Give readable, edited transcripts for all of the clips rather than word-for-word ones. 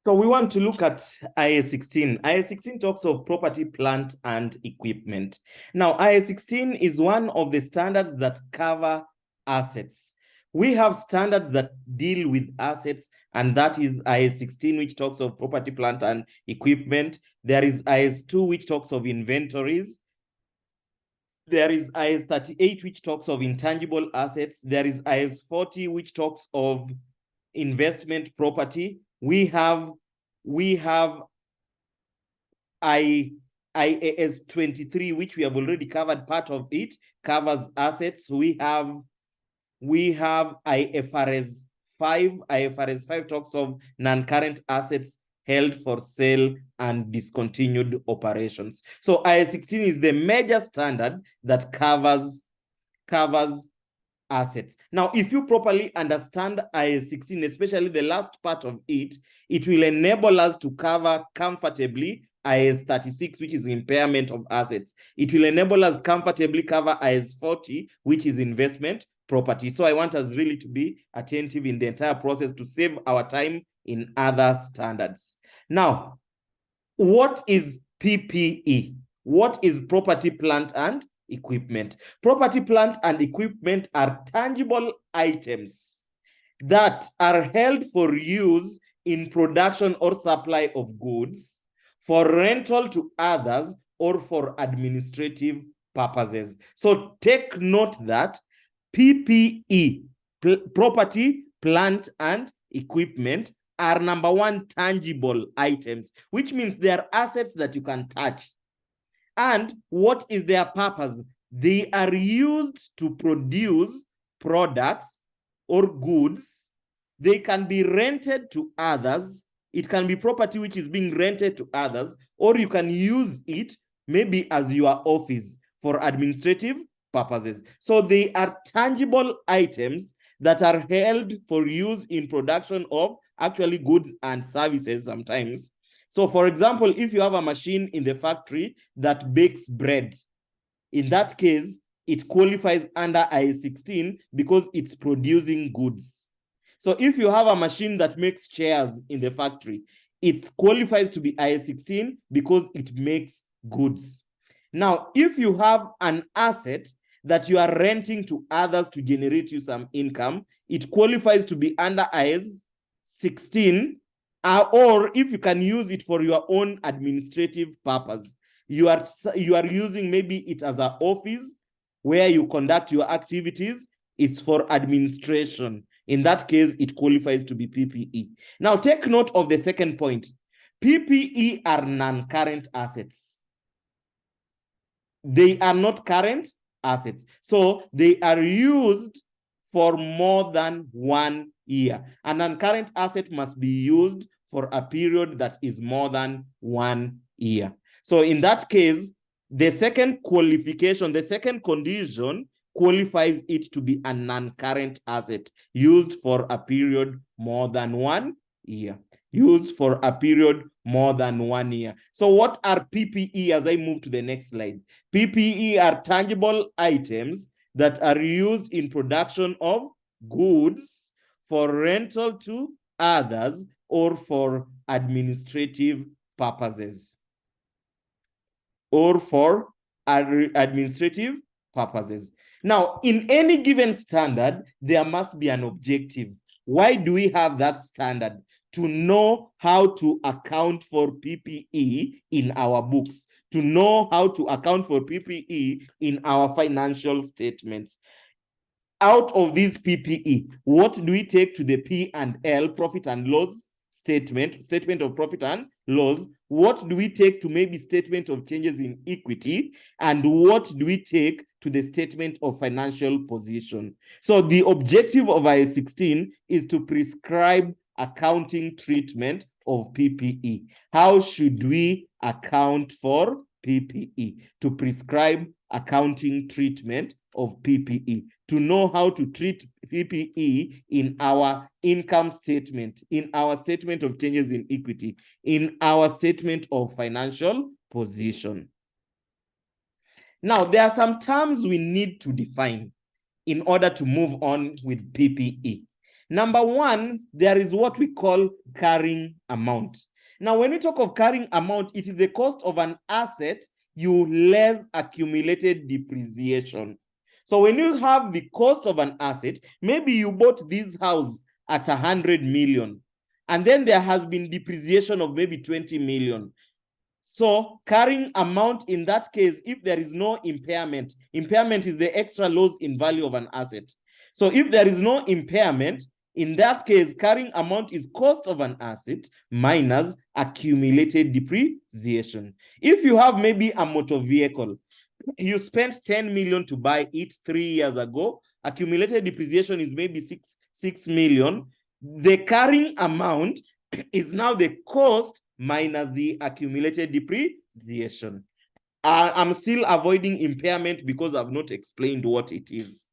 So we want to look at IAS 16. IAS 16 talks of property, plant, and equipment. Now, IAS 16 is one of the standards that cover assets. We have standards that deal with assets, and that is IAS 16, which talks of property, plant, and equipment. There is IAS 2, which talks of inventories. There is IAS 38, which talks of intangible assets. There is IAS 40, which talks of investment property. We have IAS 23, which we have already covered. Part of it covers assets. We have IFRS 5. IFRS 5 talks of non-current assets held for sale and discontinued operations. So IAS 16 is the major standard that covers assets. Now, if you properly understand IAS 16, especially the last part of it, it will enable us to cover comfortably IAS 36, which is impairment of assets. It will enable us comfortably cover IAS 40, which is investment property. So I want us really to be attentive in the entire process to save our time in other standards. Now, what is PPE? What is property, plant, and equipment? Property, plant, and equipment are tangible items that are held for use in production or supply of goods, for rental to others, or for administrative purposes. So take note that PPE, property, plant, and equipment, are number one, tangible items, which means they are assets that you can touch. And what is their purpose? They are used to produce products or goods. They can be rented to others. It can be property which is being rented to others, or you can use it maybe as your office for administrative purposes. So they are tangible items that are held for use in production of actually goods and services sometimes. So for example, if you have a machine in the factory that bakes bread, in that case, it qualifies under IAS 16 because it's producing goods. So if you have a machine that makes chairs in the factory, it qualifies to be IAS 16 because it makes goods. Now, if you have an asset that you are renting to others to generate you some income, it qualifies to be under IAS 16, or if you can use it for your own administrative purpose. You are using maybe it as an office where you conduct your activities. It's for administration. In that case, it qualifies to be PPE. Now, take note of the second point. PPE are non-current assets. They are not current assets. So they are used for more than 1 year. A non-current asset must be used for a period that is more than 1 year. So in that case, the second qualification, the second condition qualifies it to be a non-current asset used for a period more than 1 year. Used for a period more than 1 year. So what are PPE as I move to the next slide? PPE are tangible items that are used in production of goods, for rental to others, or for administrative purposes. Or for administrative purposes. Now, in any given standard, there must be an objective. Why do we have that standard? To know how to account for PPE in our books, to know how to account for PPE in our financial statements. Out of these PPE, what do we take to the P&L, profit and loss statement of profit and loss? What do we take to maybe statement of changes in equity? And what do we take to the statement of financial position? So the objective of IAS 16 is to prescribe accounting treatment of PPE. How should we account for PPE? To prescribe accounting treatment of PPE, to know how to treat PPE in our income statement, in our statement of changes in equity, in our statement of financial position. Now, there are some terms we need to define in order to move on with PPE. Number one, there is what we call carrying amount. Now, when we talk of carrying amount, it is the cost of an asset you less accumulated depreciation. So when you have the cost of an asset, maybe you bought this house at 100 million, and then there has been depreciation of maybe 20 million. So carrying amount in that case, if there is no impairment, impairment is the extra loss in value of an asset. So if there is no impairment, in that case, carrying amount is cost of an asset minus accumulated depreciation. If you have maybe a motor vehicle, you spent 10 million to buy it 3 years ago, accumulated depreciation is maybe 6 million. The carrying amount is now the cost minus the accumulated depreciation. I'm still avoiding impairment because I've not explained what it is.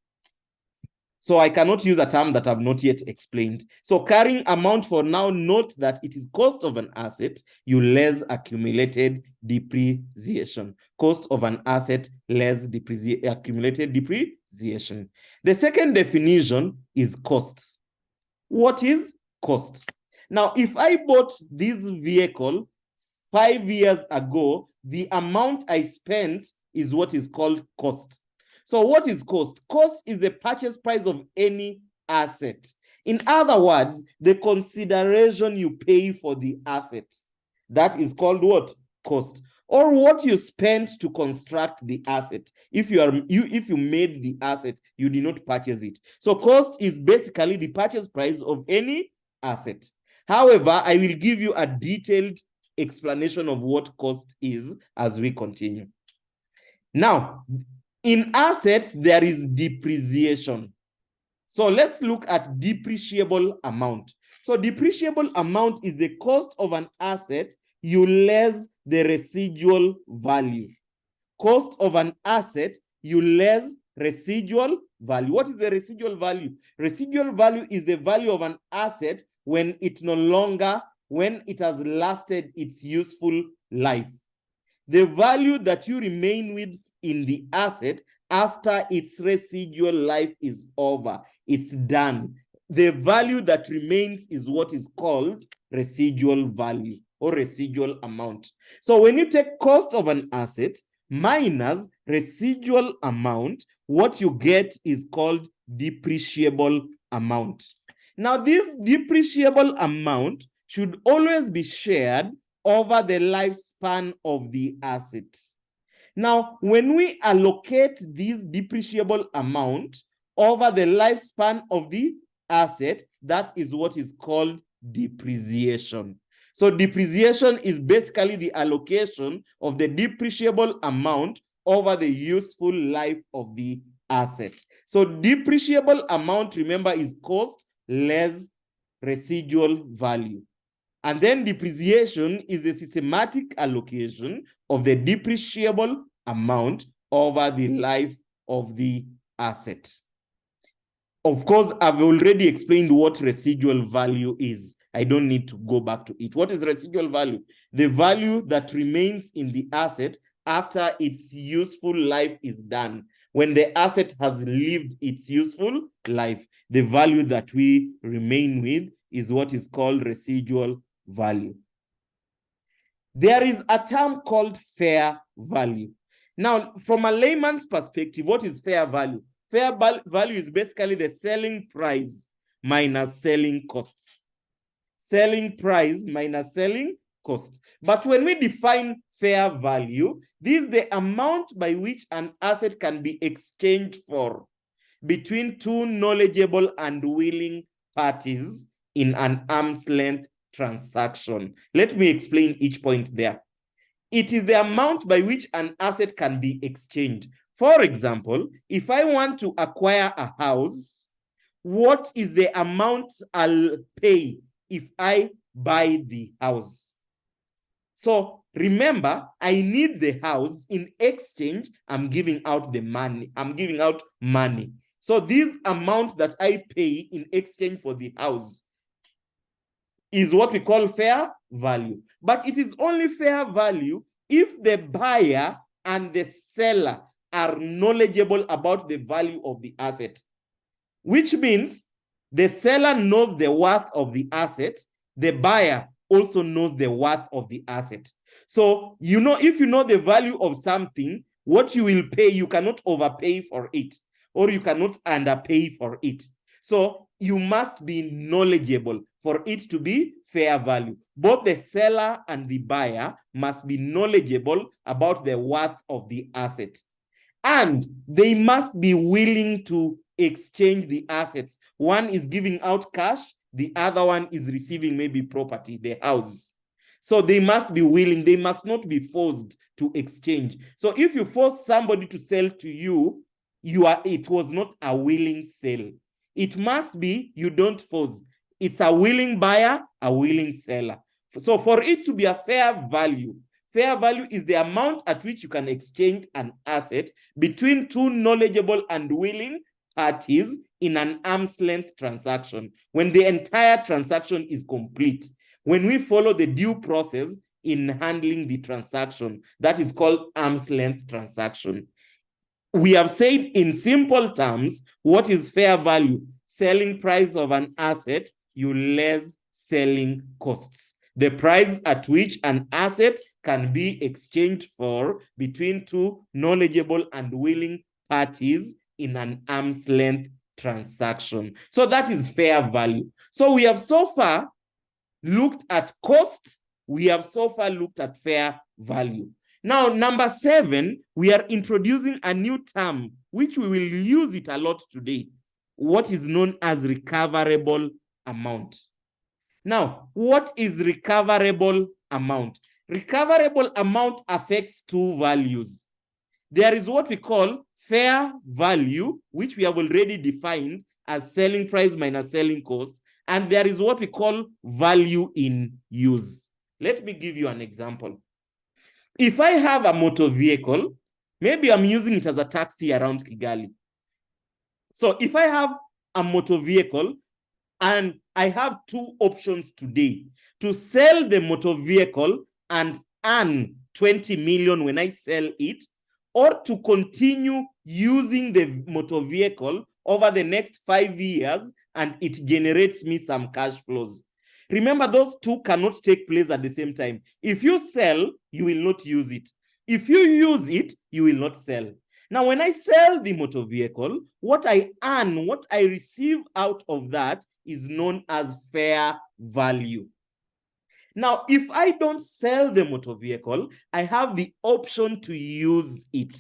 So I cannot use a term that I've not yet explained. So carrying amount for now, note that it is cost of an asset, you less accumulated depreciation. Cost of an asset less accumulated depreciation. The second definition is cost. What is cost? Now, if I bought this vehicle 5 years ago, the amount I spent is what is called cost. So what is cost? Cost is the purchase price of any asset. In other words, the consideration you pay for the asset. That is called what? Cost. Or what you spent to construct the asset. If you made the asset, you did not purchase it. So cost is basically the purchase price of any asset. However, I will give you a detailed explanation of what cost is as we continue. Now, in assets, there is depreciation. So let's look at depreciable amount. So depreciable amount is the cost of an asset you less the residual value. Cost of an asset you less residual value. What is the residual value? Residual value is the value of an asset when it has lasted its useful life. The value that you remain with in the asset after its residual life is over, it's done. The value that remains is what is called residual value or residual amount. So when you take cost of an asset minus residual amount, what you get is called depreciable amount. Now, this depreciable amount should always be shared over the lifespan of the asset. Now, when we allocate this depreciable amount over the lifespan of the asset, that is what is called depreciation. So depreciation is basically the allocation of the depreciable amount over the useful life of the asset. So depreciable amount, remember, is cost less residual value. And then depreciation is the systematic allocation of the depreciable amount over the life of the asset. Of course, I've already explained what residual value is. I don't need to go back to it. What is residual value? The value that remains in the asset after its useful life is done. When the asset has lived its useful life, the value that we remain with is what is called residual value. There is a term called fair value. Now, from a layman's perspective, what is fair value? Fair value is basically the selling price minus selling costs. Selling price minus selling costs. But when we define fair value, this is the amount by which an asset can be exchanged for between two knowledgeable and willing parties in an arm's length transaction. Let me explain each point there. It is the amount by which an asset can be exchanged. For example, if I want to acquire a house, what is the amount I'll pay if I buy the house? So remember, I need the house. In exchange, I'm giving out the money. I'm giving out money. So this amount that I pay in exchange for the house is what we call fair value. But it is only fair value if the buyer and the seller are knowledgeable about the value of the asset. Which means The seller knows the worth of the asset. The buyer also knows the worth of the asset. So, if you know the value of something, what you will pay, you cannot overpay for it, or you cannot underpay for it. So you must be knowledgeable for it to be fair value. Both the seller and the buyer must be knowledgeable about the worth of the asset. And they must be willing to exchange the assets. One is giving out cash, the other one is receiving maybe property, the house. So they must be willing, they must not be forced to exchange. So if you force somebody to sell to you, it was not a willing sale. It must be, you don't force. It's a willing buyer, a willing seller. So for it to be a fair value is the amount at which you can exchange an asset between two knowledgeable and willing parties in an arm's length transaction, when the entire transaction is complete, when we follow the due process in handling the transaction. That is called arm's length transaction. We have said in simple terms, what is fair value? Selling price of an asset, you less selling costs. The price at which an asset can be exchanged for between two knowledgeable and willing parties in an arm's length transaction. So that is fair value. So we have so far looked at cost. We have so far looked at fair value. Now, number 7, we are introducing a new term, which we will use it a lot today, what is known as recoverable amount. Now, what is recoverable amount? Recoverable amount affects two values. There is what we call fair value, which we have already defined as selling price minus selling cost, and there is what we call value in use. Let me give you an example. If I have a motor vehicle, maybe I'm using it as a taxi around Kigali. So if I have a motor vehicle and I have two options today, to sell the motor vehicle and earn 20 million when I sell it, or to continue using the motor vehicle over the next 5 years and it generates me some cash flows. Remember, those two cannot take place at the same time. If you sell, you will not use it. If you use it, you will not sell. Now, when I sell the motor vehicle, what I earn, what I receive out of that is known as fair value. Now, if I don't sell the motor vehicle, I have the option to use it.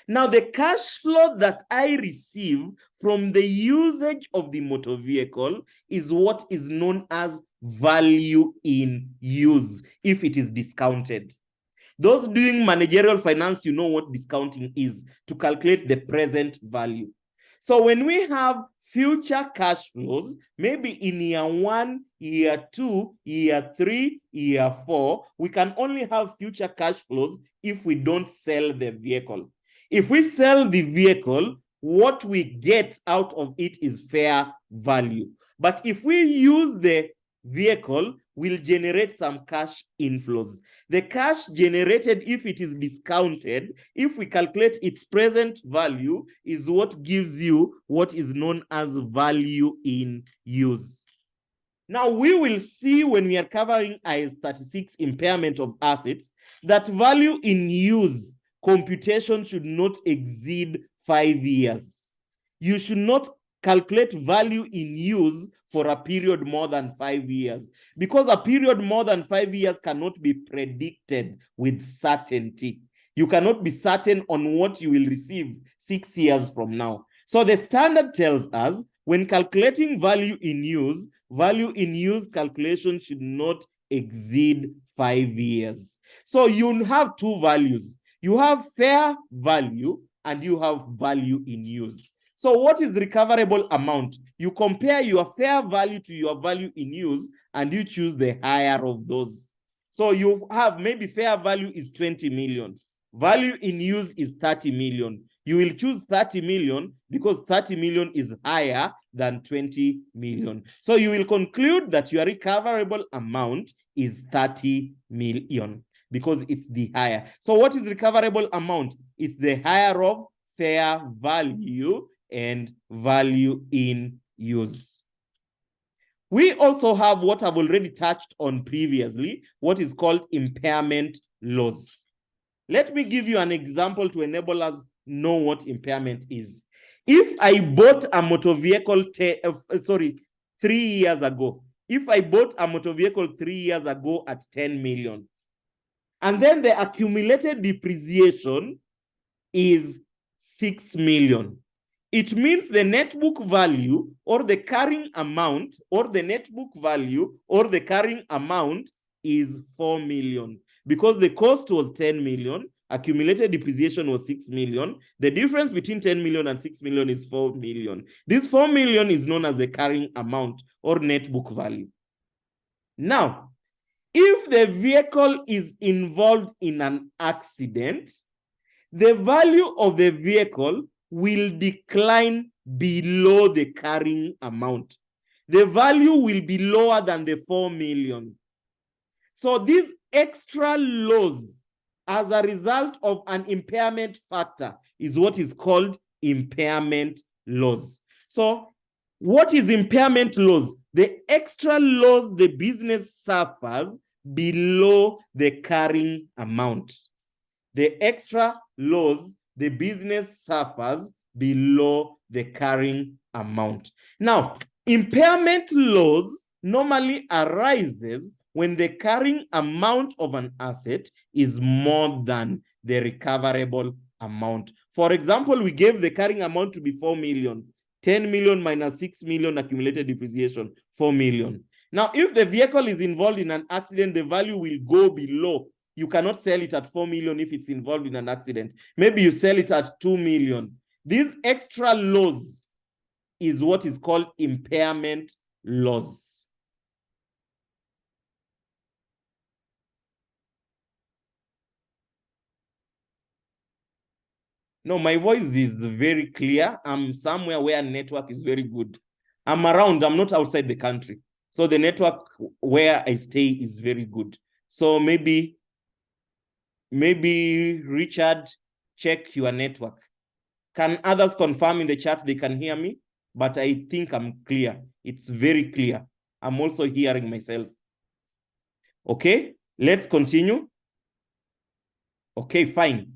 Now, the cash flow that I receive from the usage of the motor vehicle is what is known as value in use, if it is discounted. Those doing managerial finance, you know what discounting is, to calculate the present value. So when we have future cash flows, maybe in year 1, year 2, year 3, year 4, we can only have future cash flows if we don't sell the vehicle. If we sell the vehicle, what we get out of it is fair value. But if we use the vehicle, will generate some cash inflows. The cash generated, if it is discounted, if we calculate its present value, is what gives you what is known as value in use. Now, we will see when we are covering IAS 36 impairment of assets that value in use computation should not exceed 5 years. You should not calculate value in use for a period more than 5 years, because a period more than 5 years cannot be predicted with certainty. You cannot be certain on what you will receive 6 years from now. So the standard tells us when calculating value in use calculation should not exceed 5 years. So you have two values. You have fair value and you have value in use. So what is recoverable amount? You compare your fair value to your value in use and you choose the higher of those. So you have maybe fair value is 20 million. Value in use is 30 million. You will choose 30 million because 30 million is higher than 20 million. So you will conclude that your recoverable amount is 30 million because it's the higher. So what is recoverable amount? It's the higher of fair value and value in use. We also have what I've already touched on previously, what is called impairment loss. Let me give you an example to enable us know what impairment is. If I bought a motor vehicle 3 years ago, if I bought a motor vehicle 3 years ago at 10 million, and then the accumulated depreciation is 6 million, it means the net book value or the carrying amount or the net book value or the carrying amount is 4 million. Because the cost was 10 million, accumulated depreciation was 6 million. The difference between 10 million and 6 million is 4 million. This 4 million is known as the carrying amount or net book value. Now, if the vehicle is involved in an accident, the value of the vehicle will decline below the carrying amount. The value will be lower than the 4 million. So these extra loss as a result of an impairment factor is what is called impairment loss. So what is impairment loss? The extra loss the business suffers below the carrying amount. The extra loss the business suffers below the carrying amount. Now, impairment loss normally arises when the carrying amount of an asset is more than the recoverable amount. For example, we gave the carrying amount to be 4 million. 10 million minus 6 million accumulated depreciation, 4 million. Now, if the vehicle is involved in an accident, the value will go below. You cannot sell it at 4 million if it's involved in an accident. Maybe you sell it at 2 million. This extra loss is what is called impairment loss. No, my voice is very clear. I'm somewhere where network is very good. I'm around, I'm not outside the country. So the network where I stay is very good. So maybe Richard, check your network. Can others confirm in the chat they can hear me? But I think I'm clear. It's very clear. I'm also hearing myself. Okay, let's continue. Okay, fine.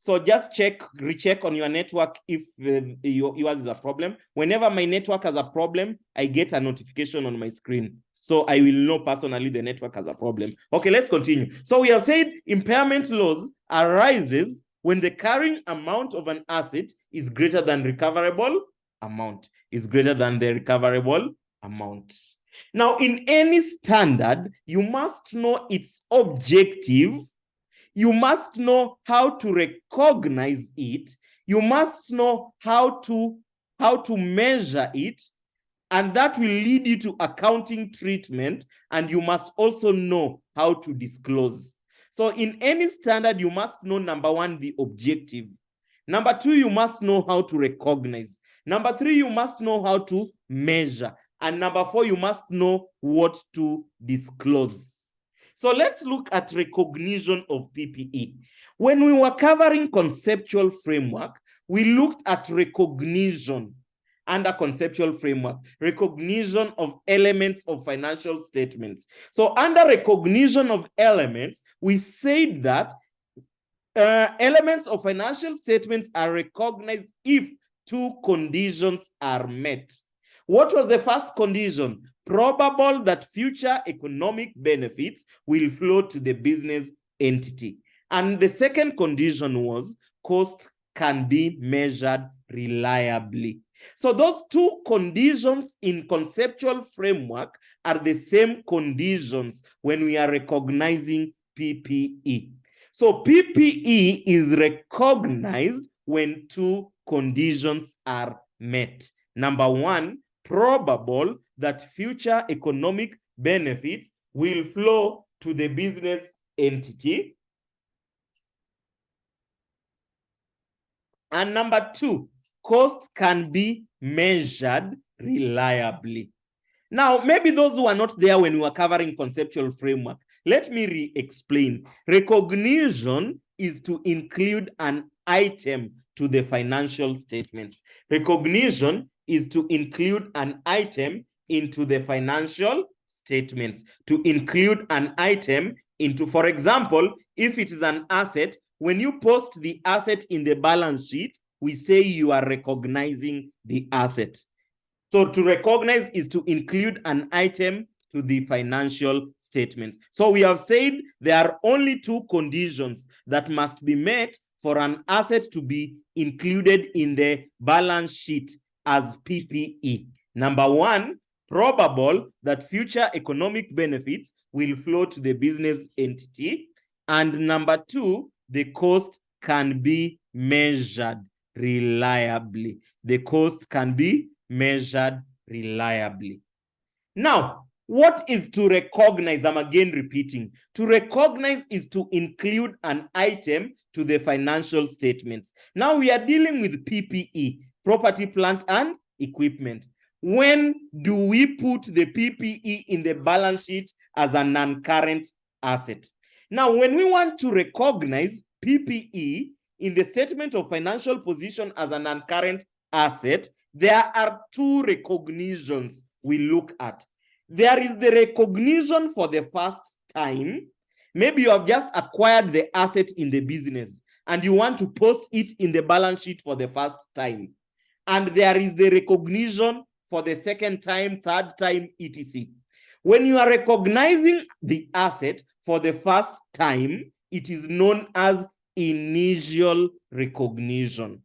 So just recheck on your network if yours is a problem. Whenever my network has a problem, I get a notification on my screen. So I will know personally the network has a problem. Okay, let's continue. So we have said impairment loss arises when the carrying amount of an asset is greater than recoverable amount. Now, in any standard, you must know its objective. You must know how to recognize it. You must know how to measure it. And that will lead you to accounting treatment. And you must also know how to disclose. So in any standard, you must know, number one, the objective. Number two, you must know how to recognize. Number three, you must know how to measure. And number four, you must know what to disclose. So let's look at recognition of PPE. When we were covering conceptual framework, we looked at recognition under conceptual framework, recognition of elements of financial statements. So under recognition of elements, we said that elements of financial statements are recognized if two conditions are met. What was the first condition? Probable that future economic benefits will flow to the business entity. And the second condition was cost can be measured reliably. So those two conditions in conceptual framework are the same conditions when we are recognizing PPE. So PPE is recognized when two conditions are met. Number one, probable that future economic benefits will flow to the business entity. And number two, costs can be measured reliably. Now, maybe those who are not there when we were covering conceptual framework, let me re-explain. Recognition is to include an item to the financial statements. Recognition is to include an item into the financial statements. To include an item into, for example, if it is an asset, when you post the asset in the balance sheet, we say you are recognizing the asset. So to recognize is to include an item to the financial statements. So we have said there are only two conditions that must be met for an asset to be included in the balance sheet as PPE. Number one, probable that future economic benefits will flow to the business entity. And number two, the cost can be measured reliably. The cost can be measured reliably. Now, what is to recognize? I'm again repeating. To recognize is to include an item to the financial statements. Now we are dealing with PPE, property, plant, and equipment. When do we put the PPE in the balance sheet as a non-current asset? Now, when we want to recognize PPE in the statement of financial position as a non-current asset, there are two recognitions we look at. There is the recognition for the first time. Maybe you have just acquired the asset in the business and you want to post it in the balance sheet for the first time. And there is the recognition for the second time, third time, etc. When you are recognizing the asset for the first time, it is known as initial recognition.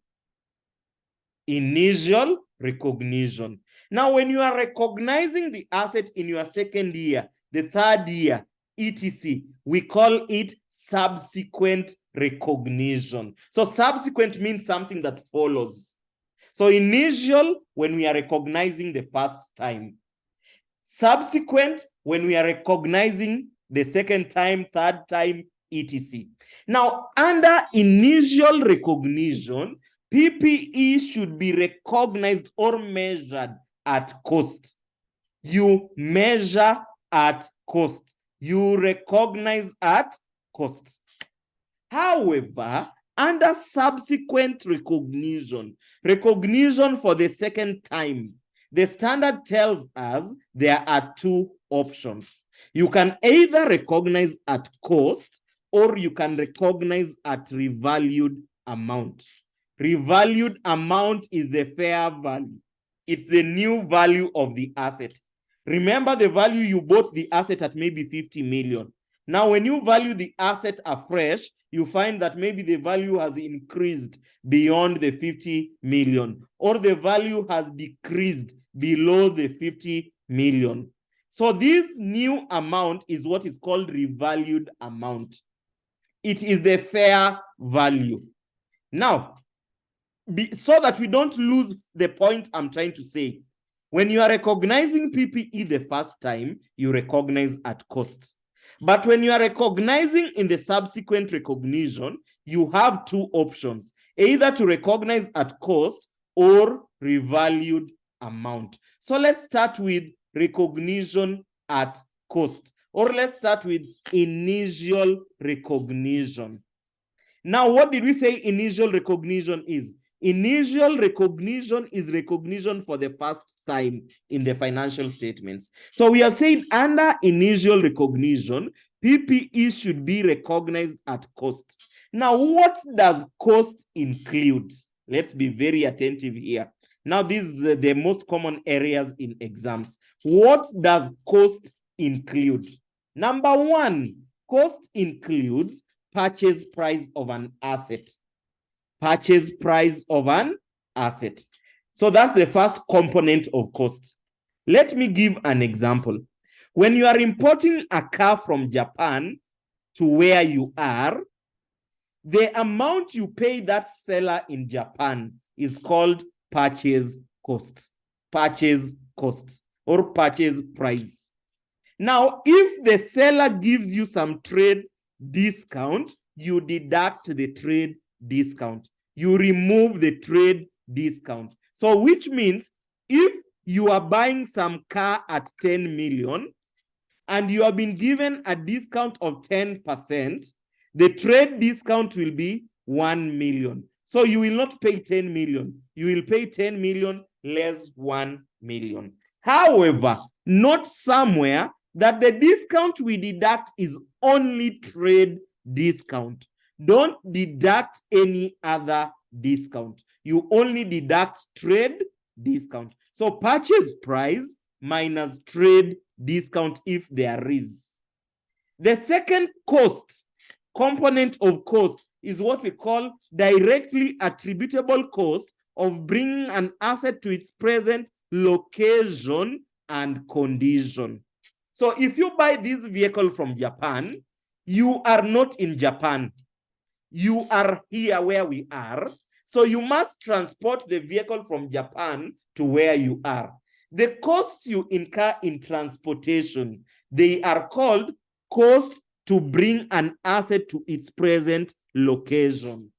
Initial recognition. Now, when you are recognizing the asset in your second year, the third year, etc., we call it subsequent recognition. So subsequent means something that follows. So initial, when we are recognizing the first time. Subsequent, when we are recognizing the second time, third time, etc. Now, under initial recognition, PPE should be recognized or measured at cost. You measure at cost. You recognize at cost. However, under subsequent recognition, recognition for the second time, the standard tells us there are two options. You can either recognize at cost or you can recognize at revalued amount. Revalued amount is the fair value. It's the new value of the asset. Remember the value you bought the asset at maybe 50 million. Now, when you value the asset afresh, you find that maybe the value has increased beyond the 50 million or the value has decreased below the 50 million. So this new amount is what is called revalued amount. It is the fair value. Now, so that we don't lose the point I'm trying to say, when you are recognizing PPE the first time, you recognize at cost. But when you are recognizing in the subsequent recognition, you have two options, either to recognize at cost or revalued amount. So let's start with recognition at cost, or let's start with initial recognition. Now, what did we say initial recognition is? Initial recognition is recognition for the first time in the financial statements. So we have said under initial recognition, PPE should be recognized at cost. Now, what does cost include? Let's be very attentive here. Now, these are the most common areas in exams. What does cost include? Number one, cost includes purchase price of an asset. Purchase price of an asset. So that's the first component of cost. Let me give an example. When you are importing a car from Japan to where you are, the amount you pay that seller in Japan is called purchase cost. Purchase cost or purchase price. Now, if the seller gives you some trade discount, you deduct the trade discount. You remove the trade discount. So which means if you are buying some car at 10 million and you have been given a discount of 10%, the trade discount will be 1 million. So you will not pay 10 million. You will pay 10 million less 1 million. However, note somewhere that the discount we deduct is only trade discount. Don't deduct any other discount. You only deduct trade discount. So purchase price minus trade discount if there is. The second cost, component of cost, is what we call directly attributable cost of bringing an asset to its present location and condition. So if you buy this vehicle from Japan, you are not in Japan. You are here where we are. So you must transport the vehicle from Japan to where you are. The costs you incur in transportation, they are called cost to bring an asset to its present location.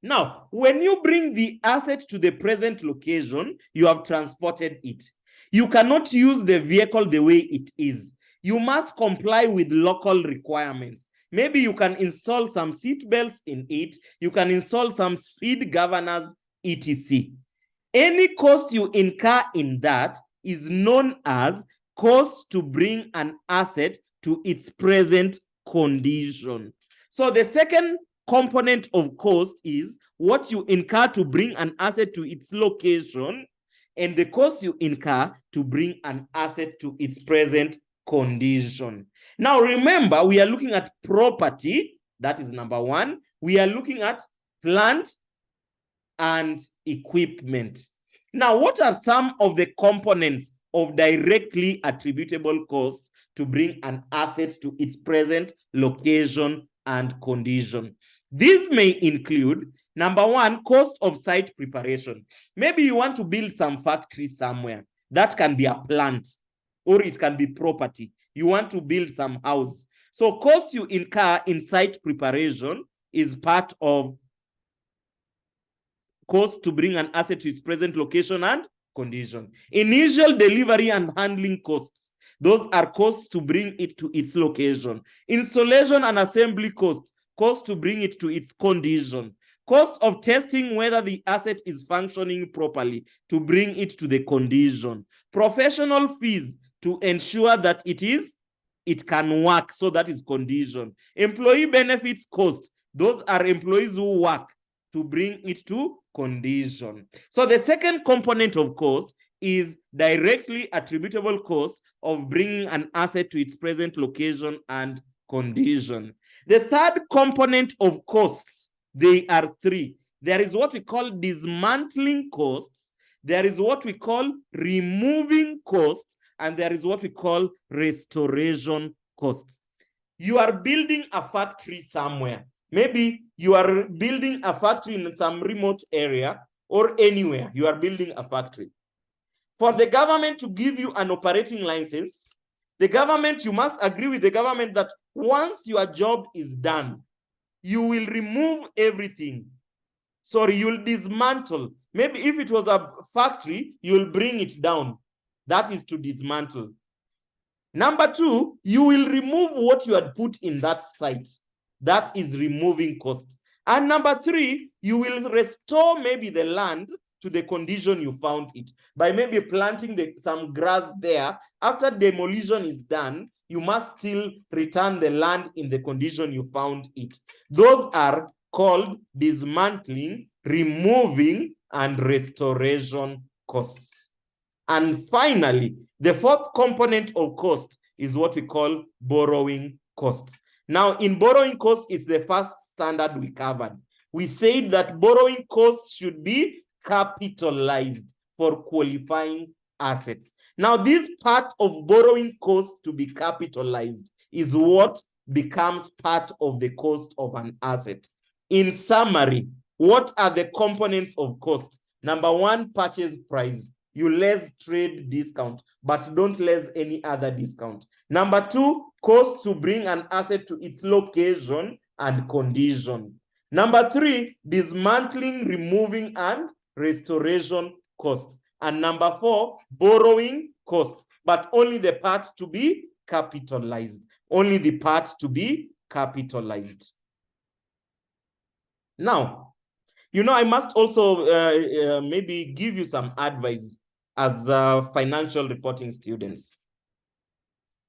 Now, when you bring the asset to the present location, you have transported it. You cannot use the vehicle the way it is. You must comply with local requirements. Maybe you can install some seat belts in it. You can install some speed governors, etc. Any cost you incur in that is known as cost to bring an asset to its present condition. So the second component of cost is what you incur to bring an asset to its location, and the cost you incur to bring an asset to its present condition. Now remember, we are looking at property, that is number one. We are looking at plant and equipment. Now, what are some of the components of directly attributable costs to bring an asset to its present location and condition? These may include, number one, cost of site preparation. Maybe you want to build some factory somewhere. That can be a plant, or it can be property. You want to build some house. So cost you incur in site preparation is part of cost to bring an asset to its present location and condition. Initial delivery and handling costs, those are costs to bring it to its location. Installation and assembly costs, cost to bring it to its condition. Cost of testing whether the asset is functioning properly to bring it to the condition. Professional fees to ensure that it can work, so that is condition. Employee benefits cost, those are employees who work to bring it to condition. So the second component of cost is directly attributable cost of bringing an asset to its present location and condition. The third component of costs, they are three. There is what we call dismantling costs, there is what we call removing costs, and there is what we call restoration costs. You are building a factory somewhere. Maybe you are building a factory in some remote area, or anywhere you are building a factory. For the government to give you an operating license, you must agree with the government that once your job is done, you will remove everything. Sorry, you'll dismantle. Maybe if it was a factory, you'll bring it down. That is to dismantle. Number two, you will remove what you had put in that site. That is removing costs. And number three, you will restore maybe the land to the condition you found it by maybe planting some grass there. After demolition is done, you must still return the land in the condition you found it. Those are called dismantling, removing, and restoration costs. And finally, the fourth component of cost is what we call borrowing costs. Now, in borrowing costs, it's the first standard we covered. We said that borrowing costs should be capitalized for qualifying assets. Now, this part of borrowing costs to be capitalized is what becomes part of the cost of an asset. In summary, what are the components of cost? Number one, purchase price. You less trade discount, but don't less any other discount. Number two, cost to bring an asset to its location and condition. Number three, dismantling, removing, and restoration costs. And number four, borrowing costs, but only the part to be capitalized. Only the part to be capitalized. Now, You know, I must also maybe give you some advice as financial reporting students.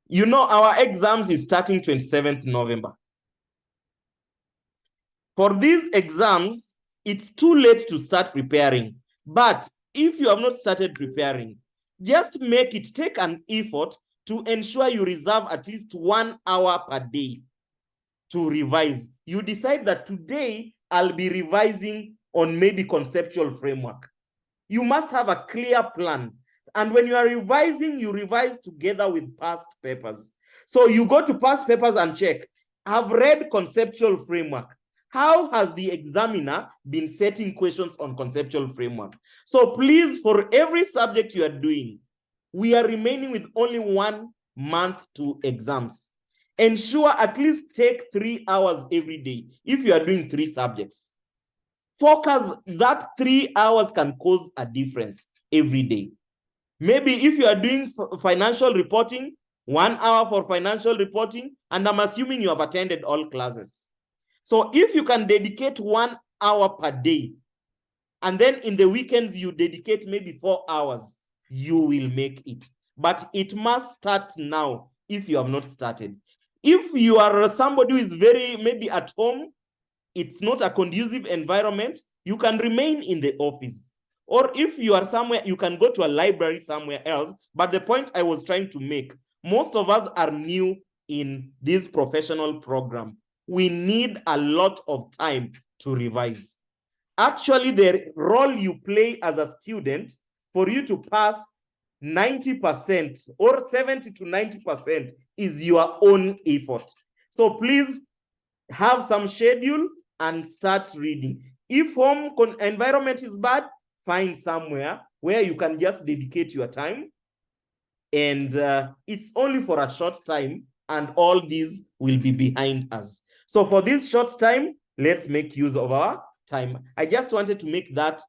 You know, our exams is starting 27th November. For these exams, it's too late to start preparing. But if you have not started preparing, just make it, take an effort to ensure you reserve at least 1 hour per day to revise. You decide that today I'll be revising on maybe conceptual framework. You must have a clear plan. And when you are revising, you revise together with past papers. So you go to past papers and check, I've read conceptual framework. How has the examiner been setting questions on conceptual framework? So please, for every subject you are doing, we are remaining with only 1 month to exams. Ensure at least take 3 hours every day if you are doing 3 subjects. Focus, that 3 hours can cause a difference every day. Maybe if you are doing financial reporting, 1 hour for financial reporting, and I'm assuming you have attended all classes. So if you can dedicate 1 hour per day, and then in the weekends you dedicate maybe 4 hours, you will make it. But it must start now if you have not started. If you are somebody who is very maybe at home, it's not a conducive environment, you can remain in the office. Or if you are somewhere, you can go to a library somewhere else. But the point I was trying to make, most of us are new in this professional program. We need a lot of time to revise. Actually, the role you play as a student for you to pass 90% or 70 to 90% is your own effort. So please have some schedule and start reading. If home environment is bad, find somewhere where you can just dedicate your time. And it's only for a short time, and all these will be behind us. So for this short time, let's make use of our time. I just wanted to make that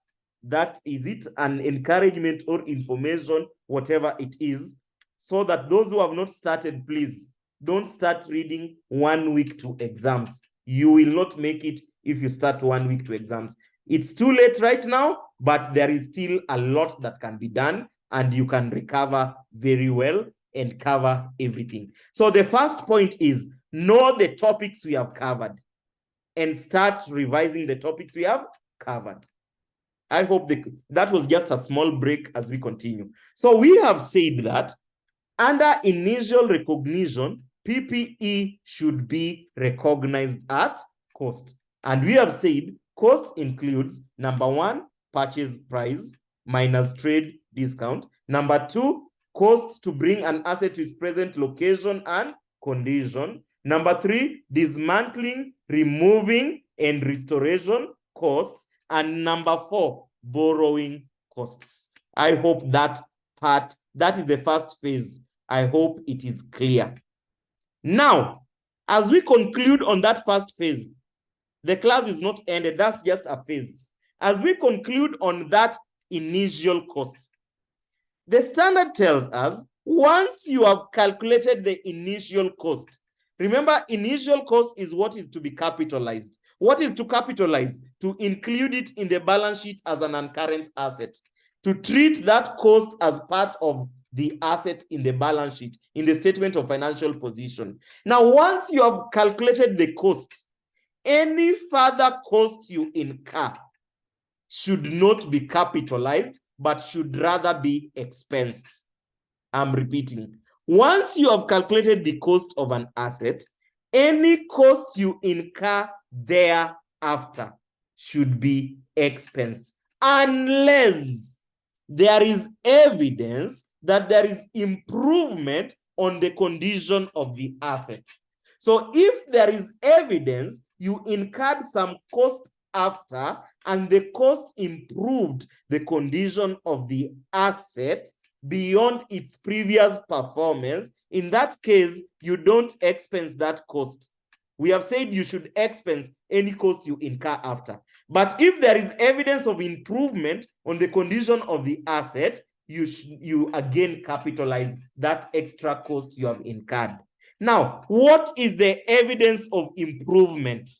is it an encouragement or information, whatever it is, so that those who have not started, please don't start reading 1 week to exams. You will not make it if you start 1 week to exams. It's too late right now, but there is still a lot that can be done, and you can recover very well and cover everything. So the first point is know the topics we have covered and start revising the topics we have covered. I hope that was just a small break as we continue. So we have said that under initial recognition, PPE should be recognized at cost. And we have said cost includes, number 1, purchase price minus trade discount. Number 2, cost to bring an asset to its present location and condition. Number 3, dismantling, removing, and restoration costs. And number 4, borrowing costs. I hope that is the first phase. I hope it is clear. Now, as we conclude on that first phase, the class is not ended. That's just a phase. As we conclude on that initial cost, the standard tells us once you have calculated the initial cost, remember, initial cost is what is to be capitalized. What is to capitalize? To include it in the balance sheet as an uncurrent asset. To treat that cost as part of the asset in the balance sheet, in the statement of financial position. Now, once you have calculated the cost, any further cost you incur should not be capitalized, but should rather be expensed. I'm repeating. Once you have calculated the cost of an asset, any cost you incur thereafter should be expensed, unless there is evidence that there is improvement on the condition of the asset. So if there is evidence you incurred some cost after and the cost improved the condition of the asset beyond its previous performance, in that case, you don't expense that cost. We have said you should expense any cost you incur after. But if there is evidence of improvement on the condition of the asset, you again capitalize that extra cost you have incurred. Now, what is the evidence of improvement?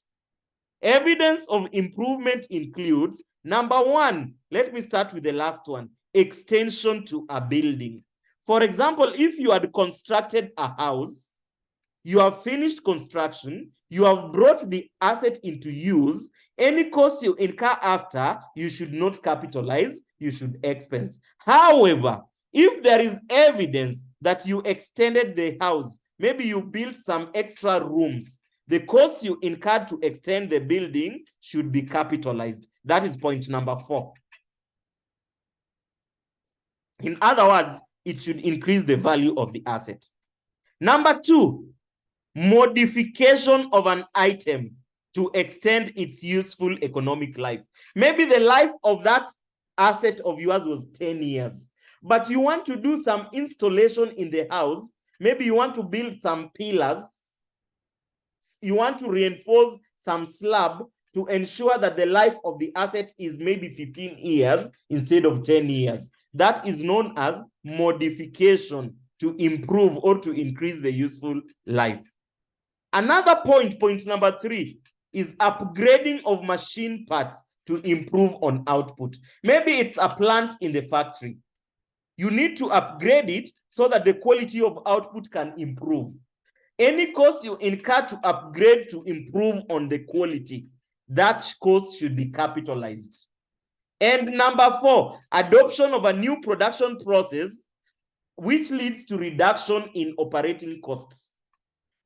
Evidence of improvement includes, number one, let me start with the last one, extension to a building. For example, if you had constructed a house, you have finished construction, you have brought the asset into use, any cost you incur after, you should not capitalize, you should expense. However, if there is evidence that you extended the house, maybe you built some extra rooms, the cost you incurred to extend the building should be capitalized. That is point number 4. In other words, it should increase the value of the asset. Number 2, modification of an item to extend its useful economic life. Maybe the life of that asset of yours was 10 years, but you want to do some installation in the house. Maybe you want to build some pillars. You want to reinforce some slab to ensure that the life of the asset is maybe 15 years instead of 10 years. That is known as modification to improve or to increase the useful life. Another point, point number 3, is upgrading of machine parts to improve on output. Maybe it's a plant in the factory. You need to upgrade it so that the quality of output can improve. Any cost you incur to upgrade to improve on the quality, that cost should be capitalized. And number 4, adoption of a new production process, which leads to reduction in operating costs.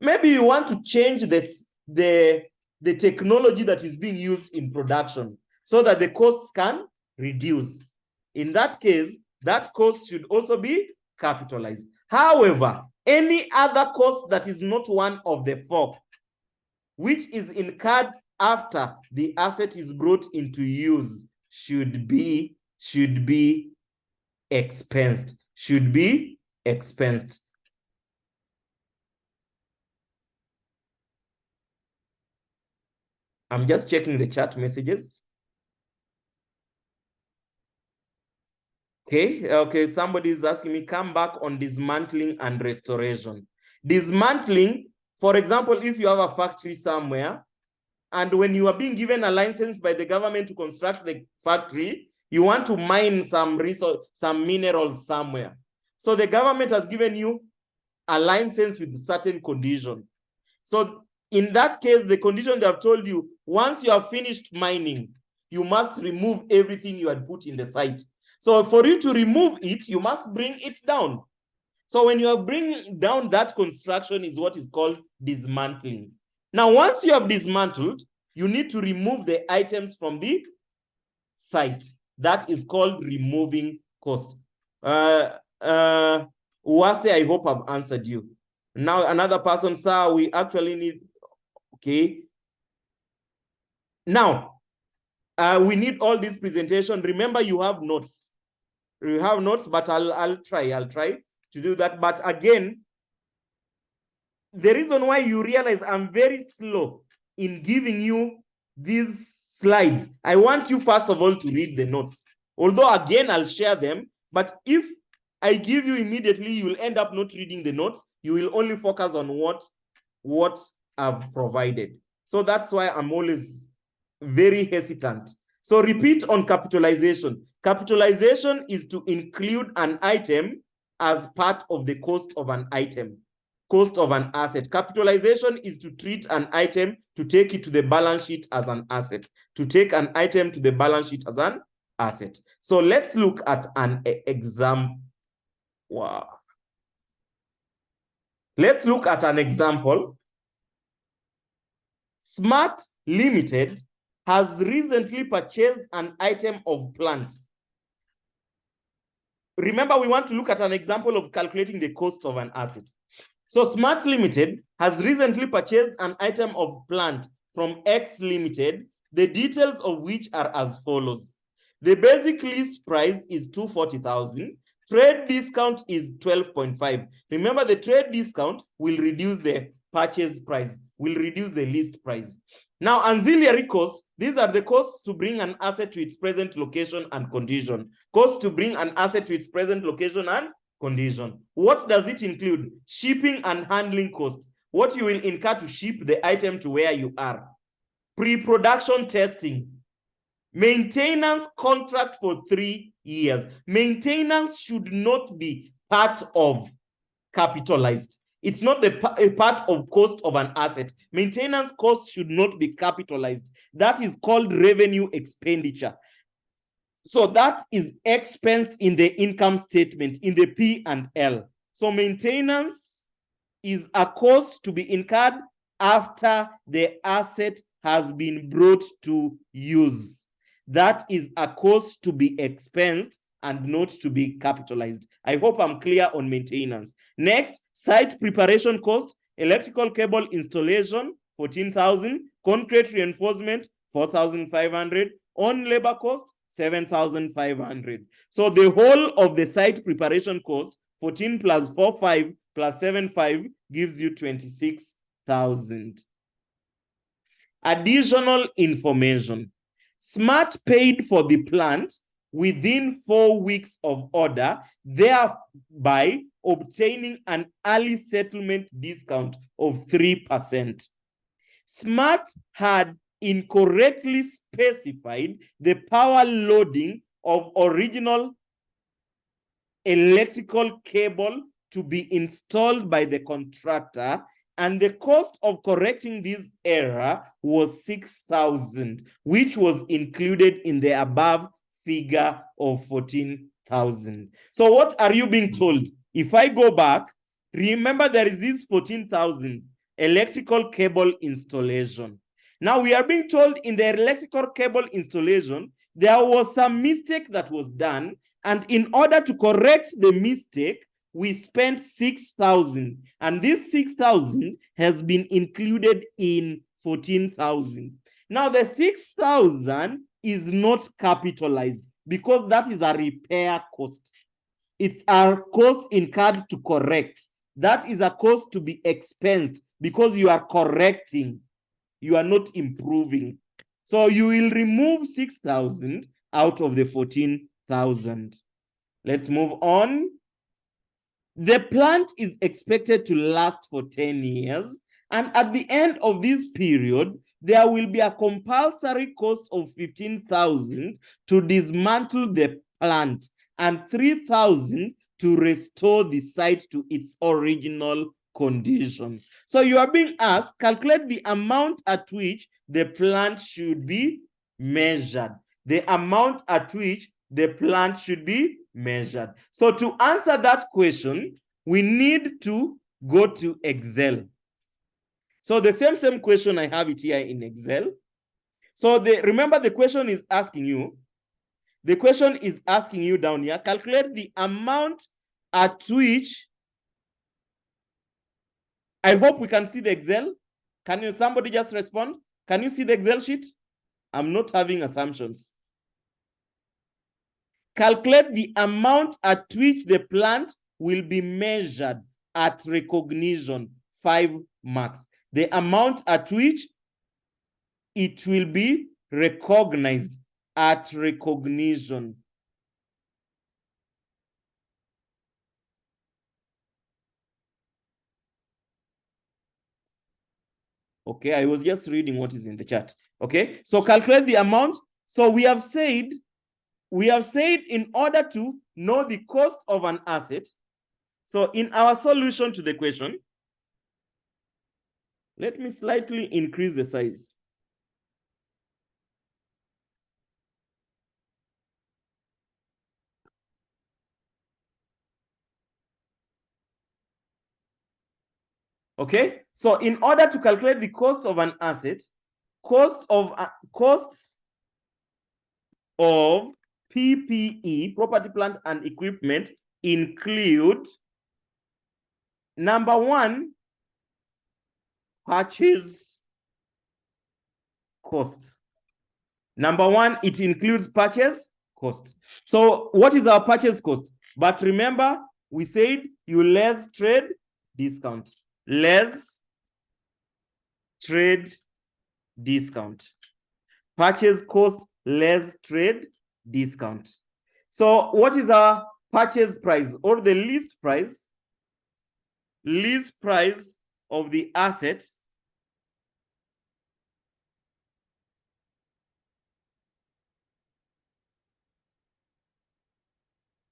Maybe you want to change the technology that is being used in production so that the costs can reduce. In that case, that cost should also be capitalized. However, any other cost that is not one of the 4, which is incurred after the asset is brought into use, should be expensed. Should be expensed. I'm just checking the chat messages. Okay, somebody is asking me, come back on dismantling and restoration. Dismantling, for example, if you have a factory somewhere, and when you are being given a license by the government to construct the factory, you want to mine some resource, some minerals somewhere. So the government has given you a license with certain condition. So in that case, the condition they have told you, once you have finished mining, you must remove everything you had put in the site. So for you to remove it, you must bring it down. So when you are bringing down that construction is what is called dismantling. Now, once you have dismantled, you need to remove the items from the site. That is called removing cost. Uwase, I hope I've answered you. Now, another person, sir, we actually need, okay. Now, we need all this presentation. Remember, you have notes. You have notes, but I'll try to do that. But again, the reason why you realize I'm very slow in giving you these slides, I want you first of all to read the notes. Although again, I'll share them, but if I give you immediately, you will end up not reading the notes. You will only focus on what I've provided. So that's why I'm always very hesitant. So repeat on capitalization. Capitalization is to include an item as part of the cost of an item, cost of an asset. Capitalization is to treat an item to take it to the balance sheet as an asset, to take an item to the balance sheet as an asset. So let's look at an example. Wow. Let's look at an example. Smart Limited has recently purchased an item of plant. Remember, we want to look at an example of calculating the cost of an asset. So Smart Limited has recently purchased an item of plant from X Limited, the details of which are as follows. The basic list price is 240,000. Trade discount is 12.5. Remember, the trade discount will reduce the purchase price, will reduce the list price. Now, ancillary costs, these are the costs to bring an asset to its present location and condition. Costs to bring an asset to its present location and condition. What does it include? Shipping and handling costs. What you will incur to ship the item to where you are. Pre-production testing. Maintenance contract for 3 years. Maintenance should not be part of capitalized. It's not a part of cost of an asset. Maintenance cost should not be capitalized. That is called revenue expenditure. So that is expensed in the income statement, in the P&L. So maintenance is a cost to be incurred after the asset has been brought to use. That is a cost to be expensed and not to be capitalized. I hope I'm clear on maintenance. Next, site preparation cost, electrical cable installation, 14,000, concrete reinforcement, 4,500, on labor cost, 7,500. So the whole of the site preparation cost, 14 plus 4,5 plus 7,5 gives you 26,000. Additional information. SMART paid for the plant within 4 weeks of order, thereby obtaining an early settlement discount of 3%. SMART had incorrectly specified the power loading of original electrical cable to be installed by the contractor, and the cost of correcting this error was 6,000, which was included in the above figure of 14,000. So what are you being told? If I go back, remember there is this 14,000 electrical cable installation. Now we are being told in the electrical cable installation, there was some mistake that was done, and in order to correct the mistake, we spent 6,000, and this 6,000 has been included in 14,000. Now the 6,000 is not capitalized because that is a repair cost. It's a cost incurred to correct. That is a cost to be expensed because you are correcting. You are not improving. So you will remove 6,000 out of the 14,000. Let's move on. The plant is expected to last for 10 years. And at the end of this period, there will be a compulsory cost of 15,000 to dismantle the plant and 3,000 to restore the site to its original condition. So you are being asked, calculate the amount at which the plant should be measured. The amount at which the plant should be measured. So to answer that question, we need to go to Excel. So the same question, I have it here in Excel. So remember the question is asking you, down here, calculate the amount at which, I hope we can see the Excel. Can somebody just respond? Can you see the Excel sheet? I'm not having assumptions. Calculate the amount at which the plant will be measured at recognition, 5 marks. The amount at which it will be recognized at recognition. Okay, I was just reading what is in the chat. Okay, so calculate the amount. So we have said in order to know the cost of an asset, so in our solution to the question, let me slightly increase the size. Okay, so in order to calculate the cost of an asset, cost of PPE, property, plant, and equipment, include, number one, purchase cost. Number one, it includes purchase cost. So what is our purchase cost? But remember, we said you less trade discount. Less trade discount. Purchase cost less trade discount. So what is our purchase price or the list price? List price of the asset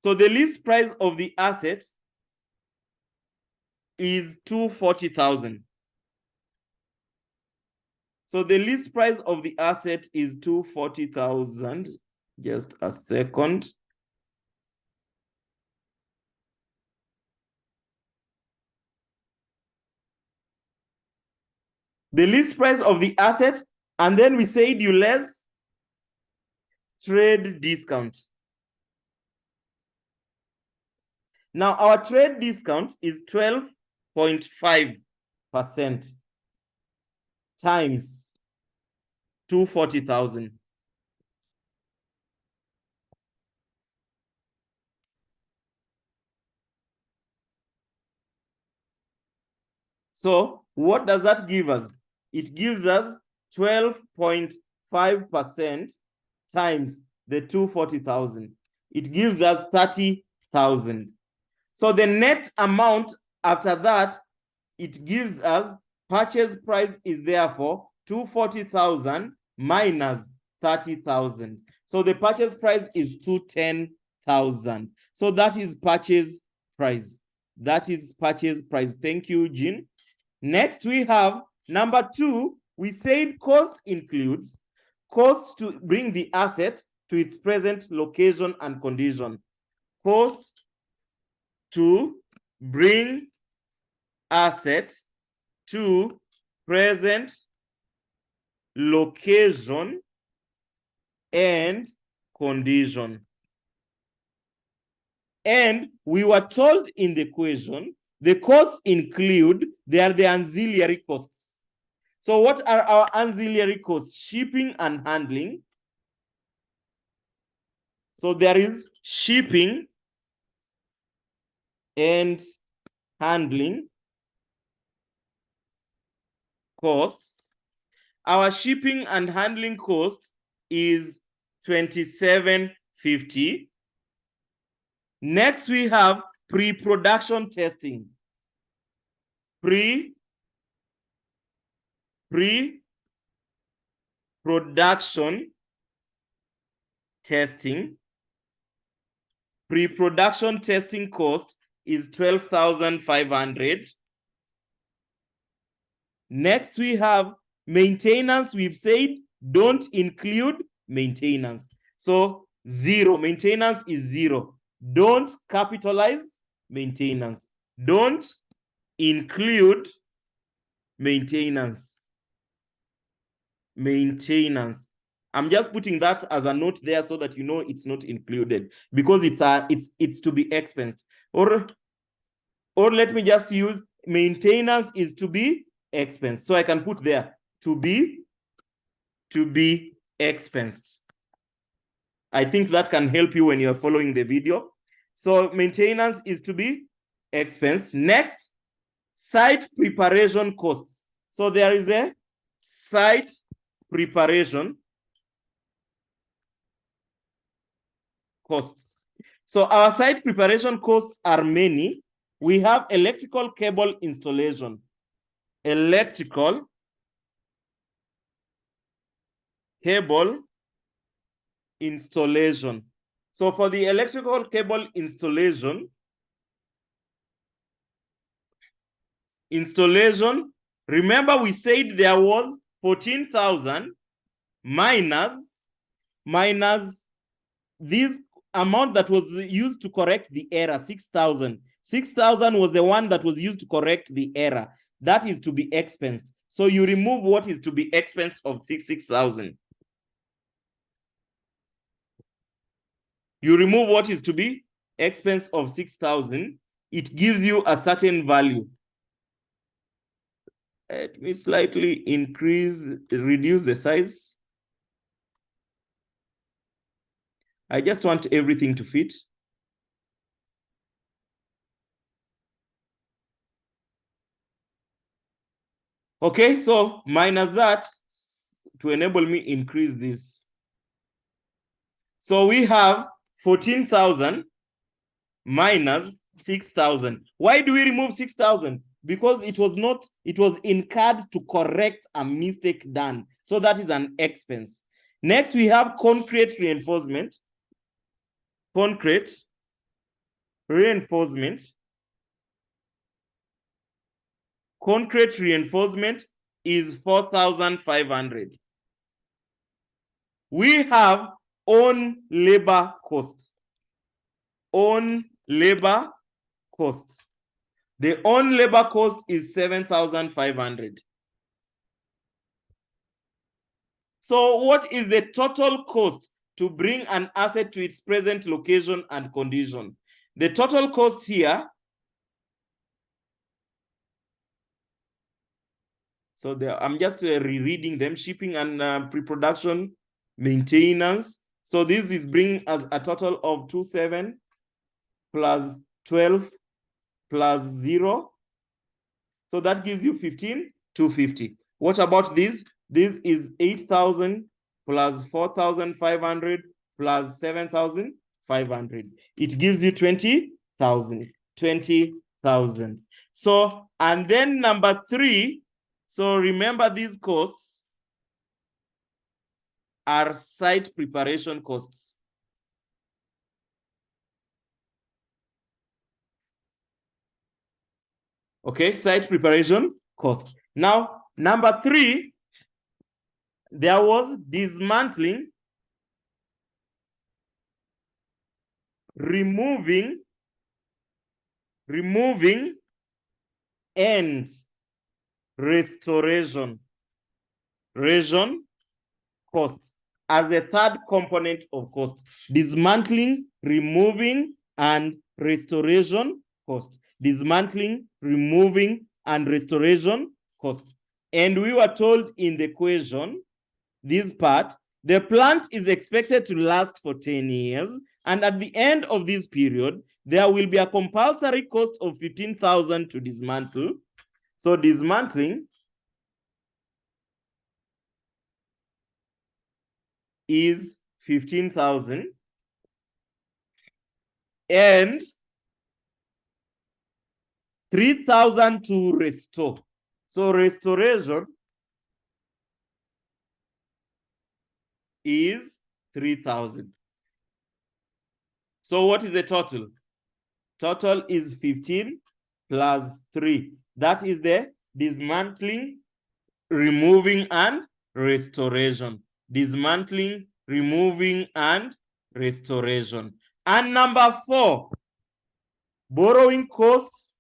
So the list price of the asset is 240,000. So the list price of the asset is 240,000. Just a second. The list price of the asset, and then we said you less trade discount. Now our trade discount is 12.5% times 240,000. So what does that give us? It gives us 12.5% times the 240,000. It gives us 30,000. So the net amount after that, it gives us purchase price is therefore 240,000 minus 30,000. So the purchase price is 210,000. So that is purchase price. That is purchase price. Thank you, Jean. Next, we have number 2. We said cost includes cost to bring the asset to its present location and condition. Cost to bring asset to present location and condition. And we were told in the equation, the costs include, they are the auxiliary costs. So what are our auxiliary costs? Shipping and handling. So there is shipping and handling costs. Our shipping and handling cost is $27.50. Next, we have pre-production testing. Pre-production testing. Pre-production testing cost is 12,500. Next, we have maintenance. We've said don't include maintenance. So 0, maintenance is 0. Don't capitalize maintenance. Don't include maintenance. Maintenance. I'm just putting that as a note there so that you know it's not included, because it's to be expensed. Or let me just use maintenance is to be expensed. So I can put there to be expensed. I think that can help you when you're following the video. So maintenance is to be expensed. Next, site preparation costs. So there is a site preparation costs. So our site preparation costs are many. We have electrical cable installation. Electrical cable installation. So for the electrical cable installation, remember we said there was 14,000 minus this amount that was used to correct the error, 6,000. 6,000 was the one that was used to correct the error. That is to be expensed. So you remove what is to be expensed of 6,000. You remove what is to be expense of 6,000. It gives you a certain value. Let me slightly reduce the size. I just want everything to fit. Okay, so minus that to enable me increase this. So we have 14,000 minus 6,000. Why do we remove 6,000? Because it was incurred to correct a mistake done. So that is an expense. Next, we have concrete reinforcement. Concrete reinforcement, concrete reinforcement is 4,500. We have own labor costs. Own labor costs. The own labor cost is 7,500. So what is the total cost to bring an asset to its present location and condition? The total cost here, so I'm just rereading them: shipping and pre-production, maintenance. So this is bringing us a total of 27 plus 12 plus 0. So that gives you 15,250. What about this? This is 8,000 plus 4,500 plus 7,500. It gives you 20,000. 20,000. So, and then number 3. So remember, these costs are site preparation costs. Okay, site preparation cost. Now, number 3, there was dismantling, removing, and restoration costs as a third component of cost. Dismantling, removing, and restoration cost. Dismantling, removing, and restoration cost. And we were told in the equation, this part, the plant is expected to last for 10 years. And at the end of this period, there will be a compulsory cost of 15,000 to dismantle. So dismantling is 15,000 and 3,000 to restore. So restoration is 3,000. So what is the total? Total is 15 plus 3. That is the dismantling, removing, and restoration. Dismantling, removing, and restoration. And number 4, borrowing costs.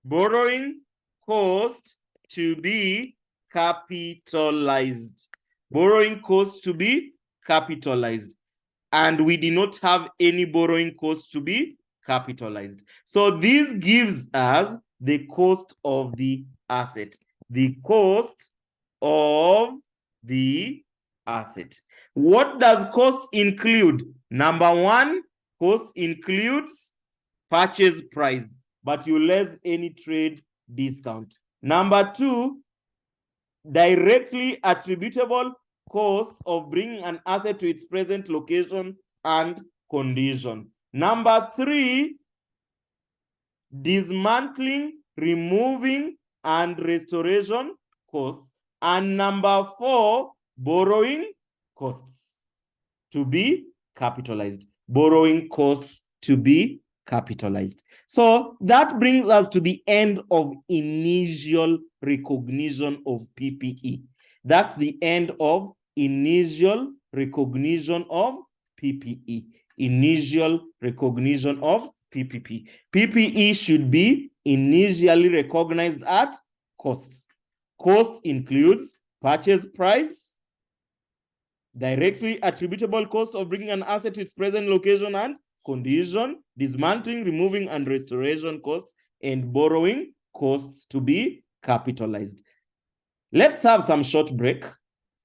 Borrowing cost to be capitalized. Borrowing cost to be capitalized. And we did not have any borrowing cost to be capitalized. So this gives us the cost of the asset. The cost of the asset. What does cost include? Number 1, cost includes purchase price, but you less any trade discount. Number 2, directly attributable costs of bringing an asset to its present location and condition. Number 3, dismantling, removing, and restoration costs. And number 4, borrowing costs to be capitalized. Borrowing costs to be capitalized. So that brings us to the end of initial recognition of PPE. That's the end of initial recognition of PPE. Initial recognition of PPP. PPE should be initially recognized at cost. Cost includes purchase price, directly attributable cost of bringing an asset to its present location and condition, dismantling, removing, and restoration costs, and borrowing costs to be capitalized. Let's have some short break.